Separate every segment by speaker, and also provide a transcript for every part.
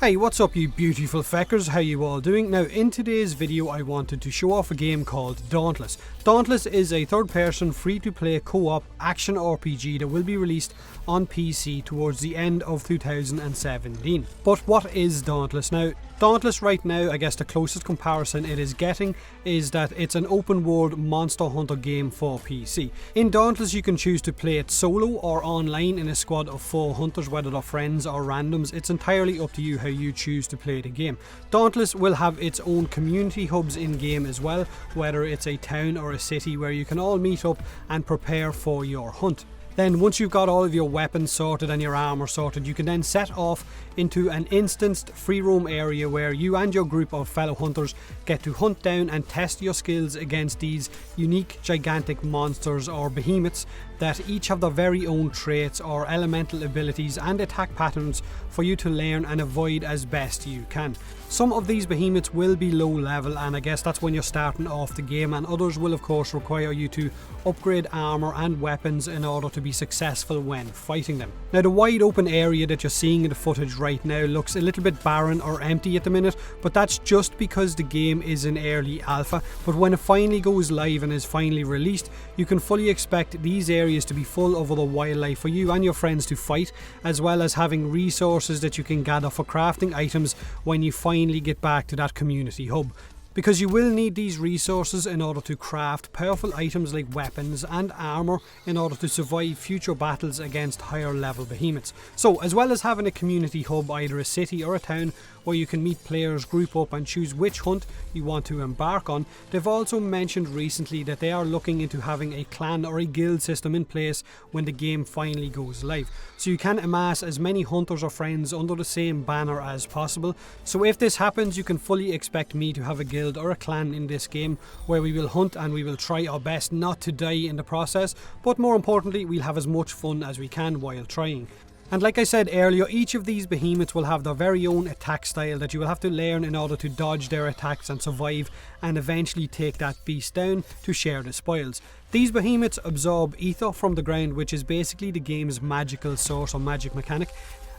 Speaker 1: Hey, what's up you beautiful feckers, how you all doing? Now in today's video I wanted to show off a game called Dauntless. Dauntless is a third-person free-to-play co-op action RPG that will be released on PC towards the end of 2017. But what is Dauntless? Now, Dauntless right now, I guess the closest comparison it is getting is that it's an open world monster hunter game for PC. In Dauntless you can choose to play it solo or online in a squad of 4 hunters, whether they're friends or randoms. It's entirely up to you how you choose to play the game. Dauntless will have its own community hubs in game as well, whether it's a town or a city where you can all meet up and prepare for your hunt. Then once you've got all of your weapons sorted and your armor sorted, you can then set off into an instanced free roam area where you and your group of fellow hunters get to hunt down and test your skills against these unique gigantic monsters or behemoths that each have their very own traits or elemental abilities and attack patterns for you to learn and avoid as best you can. Some of these behemoths will be low level, and I guess that's when you're starting off the game, and others will of course require you to upgrade armor and weapons in order to be successful when fighting them. Now the wide open area that you're seeing in the footage right now looks a little bit barren or empty at the minute, but that's just because the game is in early alpha. But when it finally goes live and is finally released, you can fully expect these areas to be full of other wildlife for you and your friends to fight, as well as having resources that you can gather for crafting items when you finally get back to that community hub. Because you will need these resources in order to craft powerful items like weapons and armor in order to survive future battles against higher level behemoths. So as well as having a community hub, either a city or a town, where you can meet players, group up and choose which hunt you want to embark on, they've also mentioned recently that they are looking into having a clan or a guild system in place when the game finally goes live. So you can amass as many hunters or friends under the same banner as possible. So if this happens, you can fully expect me to have a guild or a clan in this game where we will hunt and we will try our best not to die in the process, but more importantly we'll have as much fun as we can while trying. And like I said earlier, each of these behemoths will have their very own attack style that you will have to learn in order to dodge their attacks and survive and eventually take that beast down to share the spoils. These behemoths absorb aether from the ground, which is basically the game's magical source or magic mechanic.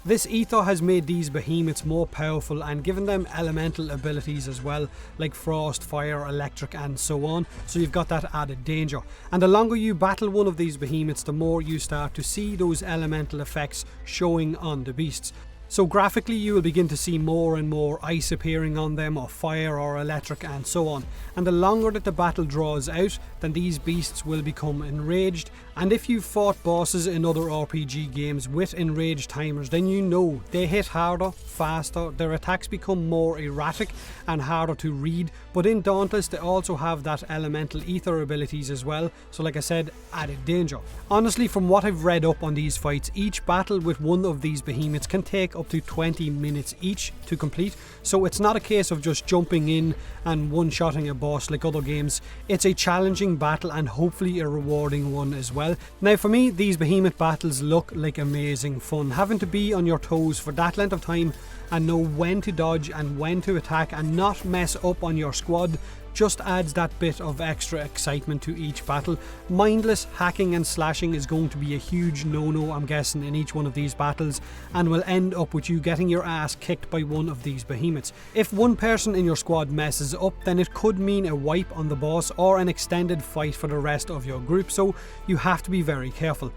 Speaker 1: This aether has made these behemoths more powerful and given them elemental abilities as well, like frost, fire, electric and so on, so you've got that added danger. And the longer you battle one of these behemoths, the more you start to see those elemental effects showing on the beasts. So graphically you will begin to see more and more ice appearing on them, or fire or electric and so on. And the longer that the battle draws out, then these beasts will become enraged. And if you've fought bosses in other RPG games with enraged timers, then you know they hit harder, faster, their attacks become more erratic and harder to read. But in Dauntless they also have that elemental aether abilities as well, so like I said, added danger. Honestly, from what I've read up on these fights, each battle with one of these behemoths can take up to 20 minutes each to complete, so it's not a case of just jumping in and one-shotting a boss like other games. It's a challenging battle and hopefully a rewarding one as well. Now for me, these behemoth battles look like amazing fun. Having to be on your toes for that length of time and know when to dodge and when to attack and not mess up on your squad just adds that bit of extra excitement to each battle. Mindless hacking and slashing is going to be a huge no-no, I'm guessing, in each one of these battles, and will end up with you getting your ass kicked by one of these behemoths. If one person in your squad messes up, then it could mean a wipe on the boss or an extended fight for the rest of your group, so you have to be very careful.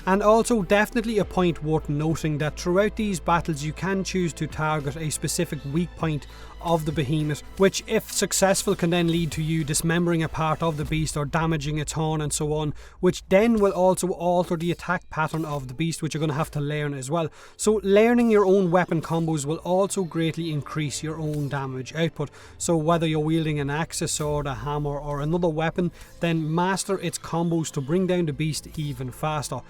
Speaker 1: And also definitely a point worth noting that throughout these battles you can choose to target a specific weak point of the behemoth, which if successful can then lead to you dismembering a part of the beast or damaging its horn and so on, which then will also alter the attack pattern of the beast, which you're going to have to learn as well. So learning your own weapon combos will also greatly increase your own damage output. So whether you're wielding an axe, a sword, a hammer or another weapon, then master its combos to bring down the beast even faster.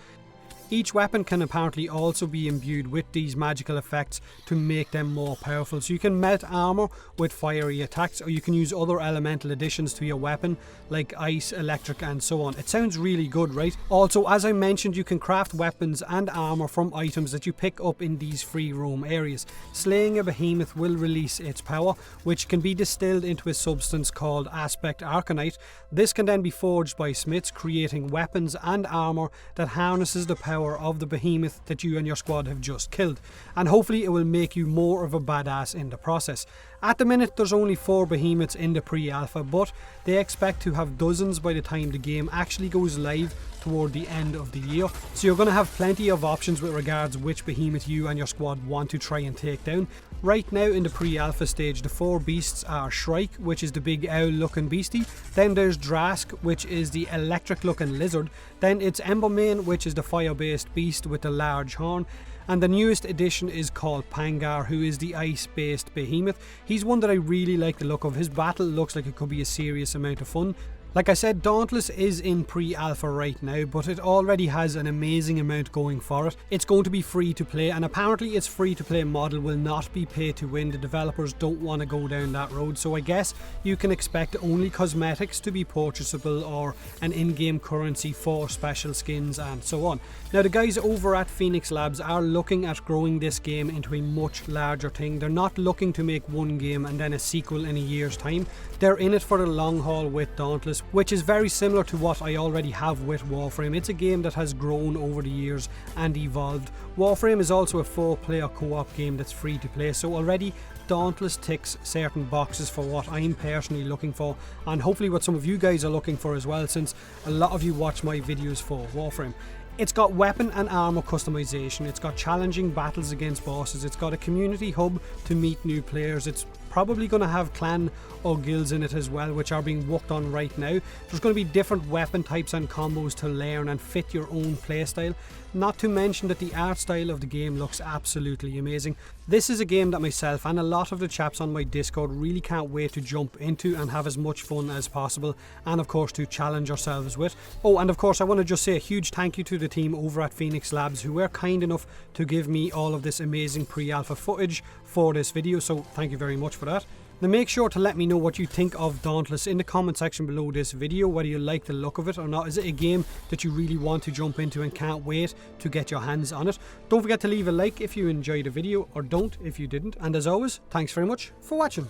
Speaker 1: Each weapon can apparently also be imbued with these magical effects to make them more powerful. So you can melt armor with fiery attacks, or you can use other elemental additions to your weapon like ice, electric and so on. It sounds really good, right? Also, as I mentioned, you can craft weapons and armor from items that you pick up in these free roam areas. Slaying a behemoth will release its power, which can be distilled into a substance called aspect arcanite. This can then be forged by smiths, creating weapons and armor that harnesses the power power of the behemoth that you and your squad have just killed, and hopefully it will make you more of a badass in the process. At the minute there's only 4 behemoths in the pre-alpha, but they expect to have dozens by the time the game actually goes live toward the end of the year. So you're going to have plenty of options with regards which behemoth you and your squad want to try and take down. Right now in the pre-alpha stage, the 4 beasts are Shrike, which is the big owl looking beastie, then there's Drask, which is the electric looking lizard, then it's Embermane, which is the fire based beast with the large horn, and the newest addition is called Pangar, who is the ice based behemoth. He's one that I really like the look of. His battle looks like it could be a serious amount of fun. Like I said, Dauntless is in pre-alpha right now, but it already has an amazing amount going for it. It's going to be free to play, and apparently its free to play model will not be pay to win. The developers don't want to go down that road, so I guess you can expect only cosmetics to be purchasable or an in-game currency for special skins and so on. Now the guys over at Phoenix Labs are looking at growing this game into a much larger thing. They're not looking to make one game and then a sequel in a year's time. They're in it for the long haul with Dauntless, which is very similar to what I already have with Warframe. It's a game that has grown over the years and evolved. Warframe is also a 4-player co-op game that's free to play, so already Dauntless ticks certain boxes for what I'm personally looking for, and hopefully what some of you guys are looking for as well, since a lot of you watch my videos for Warframe. It's got weapon and armor customization, it's got challenging battles against bosses, it's got a community hub to meet new players, it's probably going to have clan or guilds in it as well, which are being worked on right now. There's going to be different weapon types and combos to learn and fit your own playstyle. Not to mention that the art style of the game looks absolutely amazing. This is a game that myself and a lot of the chaps on my Discord really can't wait to jump into and have as much fun as possible, and of course to challenge ourselves with. Oh, and of course I want to just say a huge thank you to the team over at Phoenix Labs who were kind enough to give me all of this amazing pre-alpha footage for this video, so thank you very much for that. Now make sure to let me know what you think of Dauntless in the comment section below this video, whether you like the look of it or not. Is it a game that you really want to jump into and can't wait to get your hands on it? Don't forget to leave a like if you enjoyed the video, or don't if you didn't, and as always, thanks very much for watching.